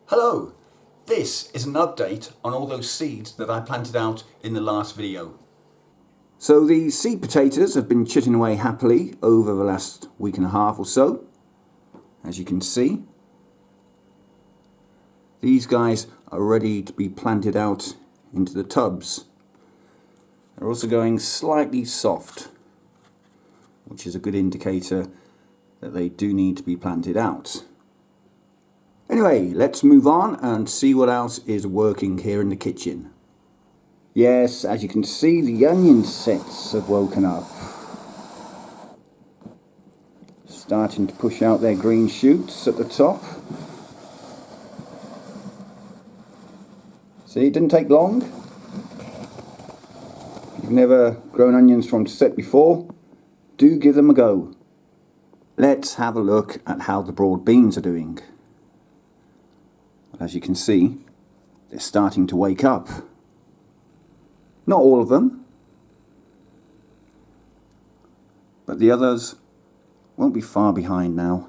Hello, this is an update on all those seeds that I planted out in the last video. So the seed potatoes have been chitting away happily over the last week and a half or so. As you can see, these guys are ready to be planted out into the tubs. They're also going slightly soft, which is a good indicator that they do need to be planted out. Anyway, let's move on and see what else is working here in the kitchen. Yes, as you can see, the onion sets have woken up. Starting to push out their green shoots at the top. See, it didn't take long. If you've never grown onions from set before, do give them a go. Let's have a look at how the broad beans are doing. As you can see, they're starting to wake up. Not all of them, but the others won't be far behind now.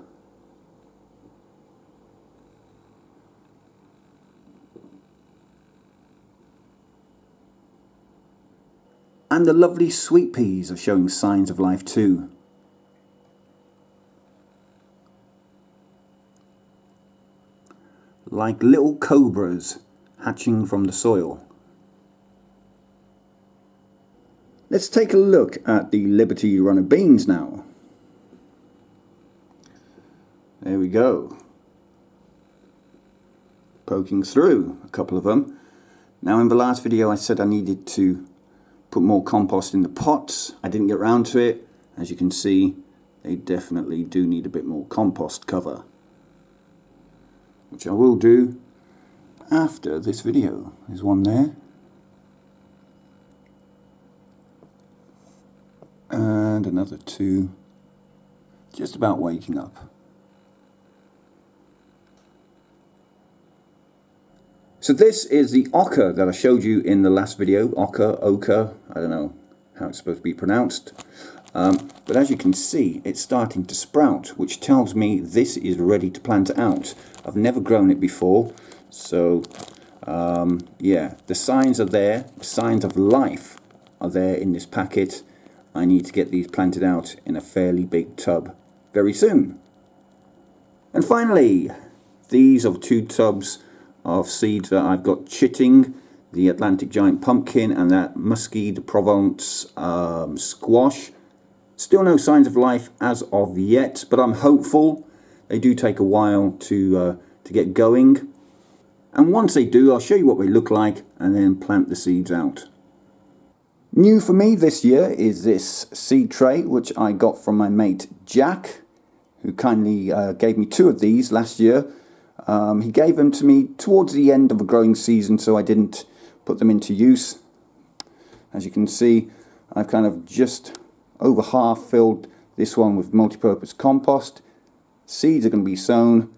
And the lovely sweet peas are showing signs of life too. Like little cobras hatching from the soil. Let's take a look at the Liberty runner beans now. There we go. Poking through a couple of them. Now in the last video I said I needed to put more compost in the pots. I didn't get around to it. As you can see, they definitely do need a bit more compost cover, which I will do after this video. There's one there. And another two just about waking up. So this is the ochre that I showed you in the last video. Ochre, I don't know how it's supposed to be pronounced. But as you can see, it's starting to sprout, which tells me this is ready to plant out. I've never grown it before, so yeah, the signs are there. The signs of life are there in this packet. I need to get these planted out in a fairly big tub very soon. And finally, these are 2 tubs of seeds that I've got chitting. The Atlantic Giant Pumpkin and that Musky de Provence squash. Still no signs of life as of yet, but I'm hopeful. They do take a while to get going. And once they do, I'll show you what they look like and then plant the seeds out. New for me this year is this seed tray, which I got from my mate Jack, who kindly gave me 2 of these last year. He gave them to me towards the end of the growing season, so I didn't put them into use. As you can see, I've kind of just over half filled this one with multi-purpose compost. Seeds are going to be sown.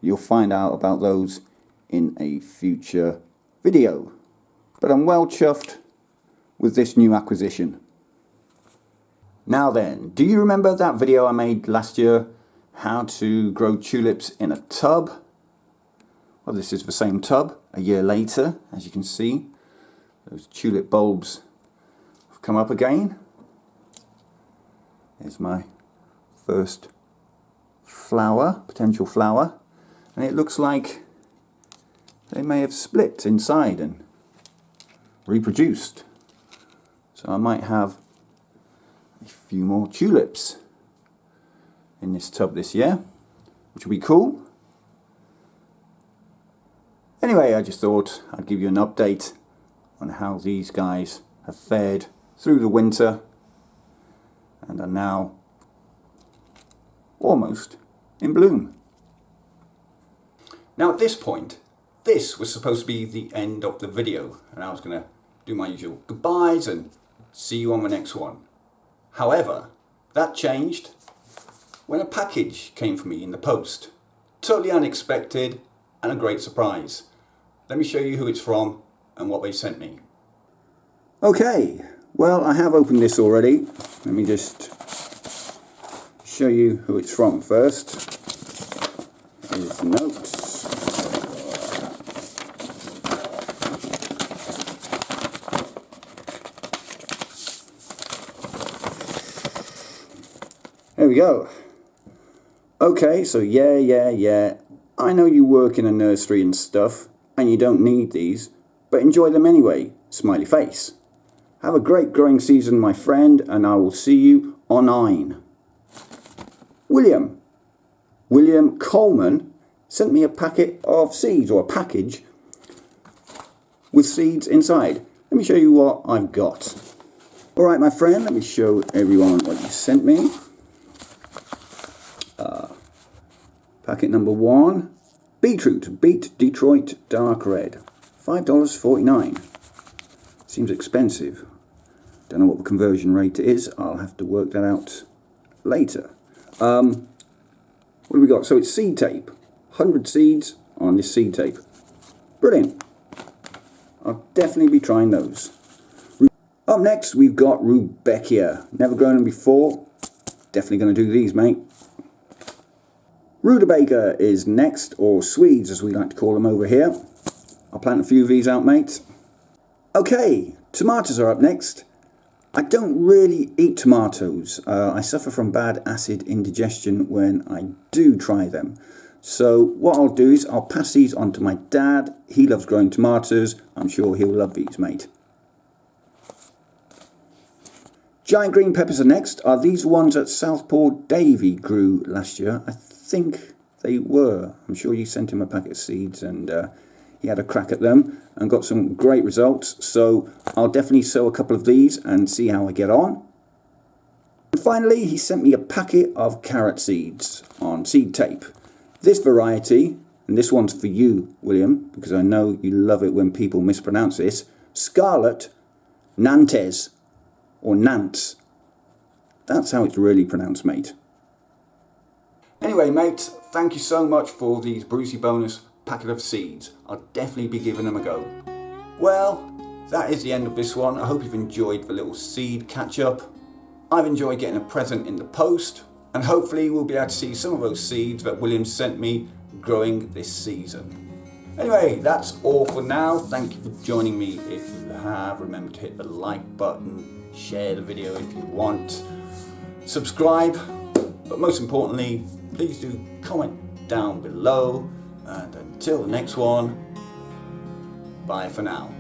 You'll find out about those in a future video. But I'm well chuffed with this new acquisition. Now then, do you remember that video I made last year? How to grow tulips in a tub? Well, this is the same tub a year later. As you can see, those tulip bulbs have come up again. Here's my first flower, potential flower, and it looks like they may have split inside and reproduced. So I might have a few more tulips in this tub this year, which will be cool. Anyway, I just thought I'd give you an update on how these guys have fared through the winter and are now almost in bloom. Now at this point, this was supposed to be the end of the video, and I was going to do my usual goodbyes and see you on the next one. However, that changed when a package came for me in the post. Totally unexpected and a great surprise. Let me show you who it's from and what they sent me. Okay, well, I have opened this already. Let me just show you who it's from first. Here's the notes. There we go. Okay, so yeah. I know you work in a nursery and stuff, and you don't need these, but enjoy them anyway. Smiley face. Have a great growing season, my friend, and I will see you online. William Coleman sent me a packet of seeds, or a package with seeds inside. Let me show you what I've got. Alright, my friend, let me show everyone what you sent me. Packet number 1, beetroot, beet Detroit dark red, $5.49. Seems expensive. Don't know what the conversion rate is. I'll have to work that out later. What have we got? So it's seed tape. 100 seeds on this seed tape. Brilliant. I'll definitely be trying those. Up next, we've got Rudbeckia. Never grown them before. Definitely going to do these, mate. Rutabaga is next, or Swedes as we like to call them over here. I'll plant a few of these out, mate. Okay, tomatoes are up next. I don't really eat tomatoes. I suffer from bad acid indigestion when I do try them. So what I'll do is I'll pass these on to my dad. He loves growing tomatoes. I'm sure he'll love these, mate. Giant green peppers are next. Are these ones that Southpaw Davy grew last year? I think they were. I'm sure you sent him a packet of seeds and he had a crack at them and got some great results. So I'll definitely sow a couple of these and see how I get on. And finally, he sent me a packet of carrot seeds on seed tape. This variety, and this one's for you, William, because I know you love it when people mispronounce this, Scarlet Nantes, or Nance. That's how it's really pronounced, mate. Anyway, mates, thank you so much for these Brucey bonus packet of seeds. I'll definitely be giving them a go. Well, that is the end of this one. I hope you've enjoyed the little seed catch-up. I've enjoyed getting a present in the post, and hopefully we'll be able to see some of those seeds that William sent me growing this season. Anyway, that's all for now. Thank you for joining me. If you have, remember to hit the like button, share the video if you want, subscribe, but most importantly, please do comment down below. And until the next one, bye for now.